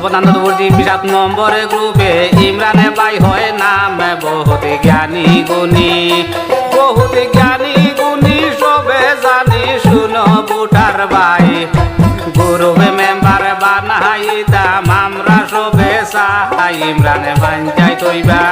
সর্বদানন্দপুরজি 7 নম্বরে গ্রুপে ইমরানে ভাই হয় নাম বহুত জ্ঞানী গুণী, বহুত জ্ঞানী গুণী সবে জানি শুনো বুটার ভাই, গ্রুপে মেম্বার বানাইতাম আমরা সবে চাই ইমরানে পঞ্চায়েত হইবা।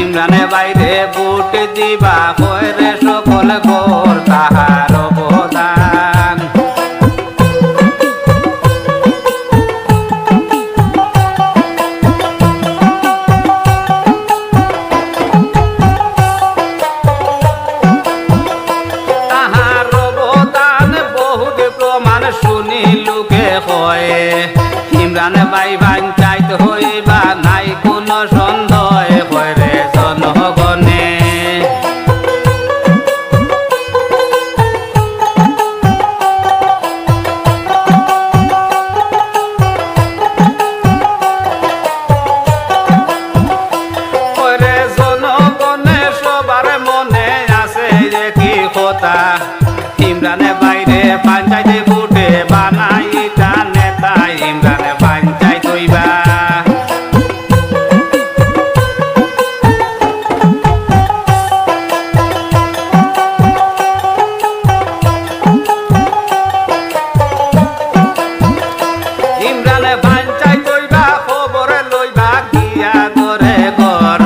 ইমরানে বাইরে বুট দিবা কয়রে সকল গোর তাহার অবদান, তাহার অবদান বহুত প্রমাণ শুনি লোকে কয় ইমরানে বাই পঞ্চায়েত হইবা নাই কোনো সন্দেহ কয়রে জনগণে। কয়রে জনগণে সবার মনে আছে যে কি কথা ইমরানে বাইরে পঞ্চায়েত বুটে বানাইতা নেতা ইমরানে পঞ্চায়েত হইবা। ইমরানে পঞ্চায়েত হইবা খবর লইবা গিয়া করে ঘর,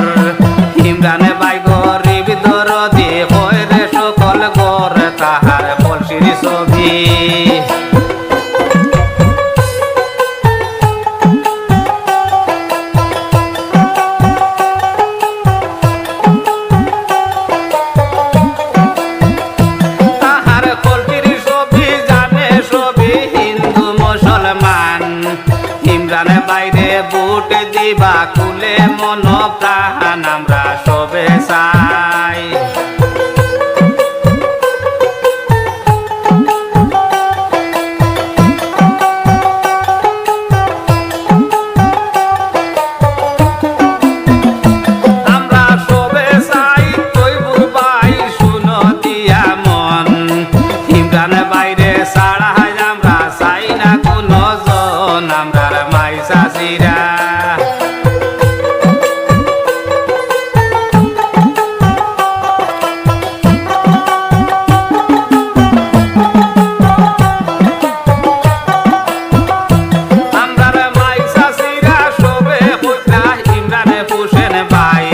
ইমরানে বাই গরিব দরদি কয়রে সকল ঘর তাহার কলসির ছবি। তাহার কলসির ছবি জানে সবই হিন্দু মুসলমান, ইমরানে বাইরে বুট দিবা কুলে মন প্রাণ আমরা সবে চাই। আমরা সবে চাই তৈবুর ভাই শুনো দিয়া মন, ইমরানে বাইরে ছাড়া আমরা চাই না কোনো জন আমরা মাই চাষিরা। আমরার মাই চাষিরা সবে হইতা ইমরানে পুষেন ভাই,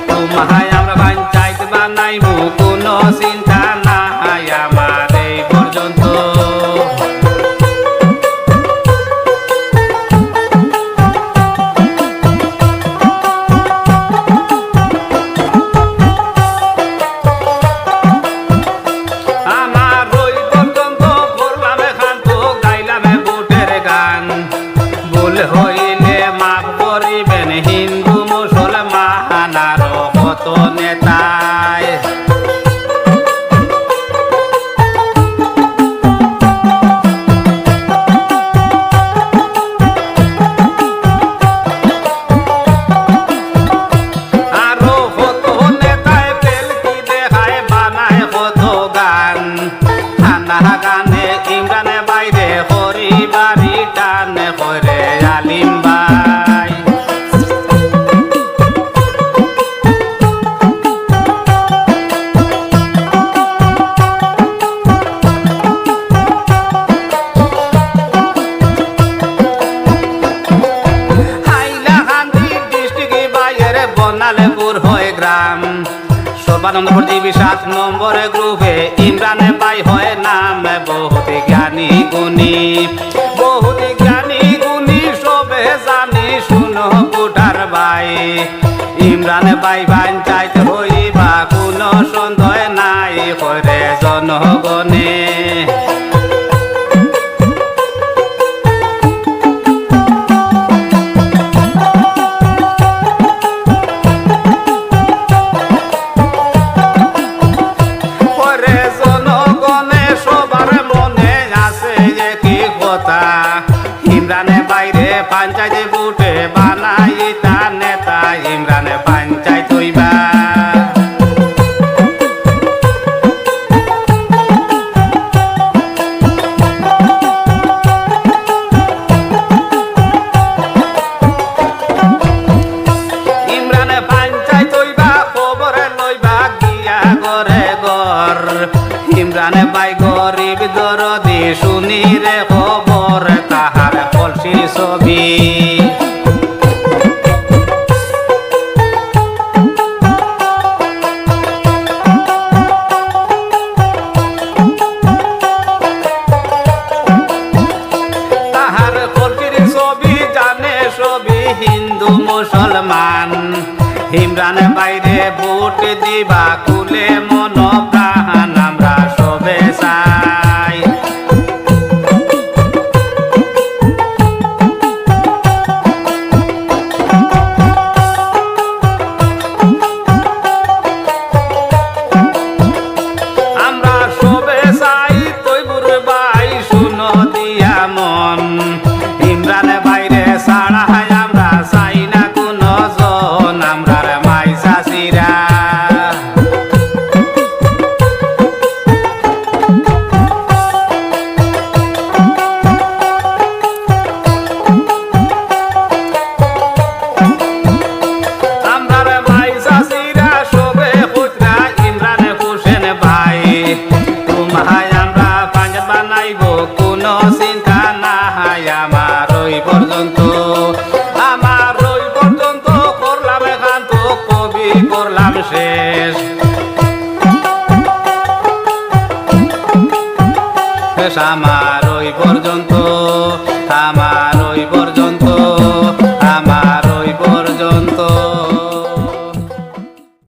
তোমায় আমরা পঞ্চায়েত বানাইবো কোনো চিন্তা নাই আমার এই পর্যন্ত। আমার ওই পর্যন্ত করলাম খান্ত গাইলাম বুটের গান, ভুল হইলে মাফ করিবেন হিন্দু মুসলমান আরো কত নেতায়। আরো কত নেতায় বেলকি দেখায় বানায় কত গান, থানা গানে ইমরানে বাইরে হরি বাড়ি টানে করে আলিম ভাই। হাইলাকান্দি ডিস্ট্রিক্ট বাইরে বনালেপুর হয় গ্রাম, সর্বানন্দপুরজি 7 নম্বরে গ্রুপে ইমরানে ভাই হয় নাম বহুত জ্ঞানী গুণী, বহুত জ্ঞানী গুণী সবে জানি শুনো বুটার ভাই, ইমরানে ভাই পঞ্চায়েত হইবা কোনো সন্দেহ নাই কয়রে জনগণে। জনগণে সবার মনে আছে যে কথা ইমরানে বাইরে পঞ্চায়েত বুটে বানাই তার নেতা ইমরানে পঞ্চায়েত হইবা ইমরানে পঞ্চায়েত হইবা খবরে লইবা গিয়া ঘরে ঘর ইমরানে বাই গরিব দরদি শুনি রে খবর তাহার কলসির ছবি তাহার কলসির ছবি জানে সবই হিন্দু মুসলমান ইমরানে বাইরে ভোট দিবা কুলে মন প্রাণ আমরা সবে চাই আমরা সবে চাই তৈবুর ভাই শুনো দিয়া মন ইমরানে বাইরে ছাড়া আমরা চাই না কোনো জন আমরা মাই চাষিরা আমরার মাই চাষিরা সবে খুচরা ইমরানে হোসেন ভাই তোমায় আমরা পাঞ্জাব বানাইব কোনো চিন্তা নাই আমার ওই পর্যন্ত করলাম একান্ত কবি করলাম শেষ আমার ওই পর্যন্ত আমার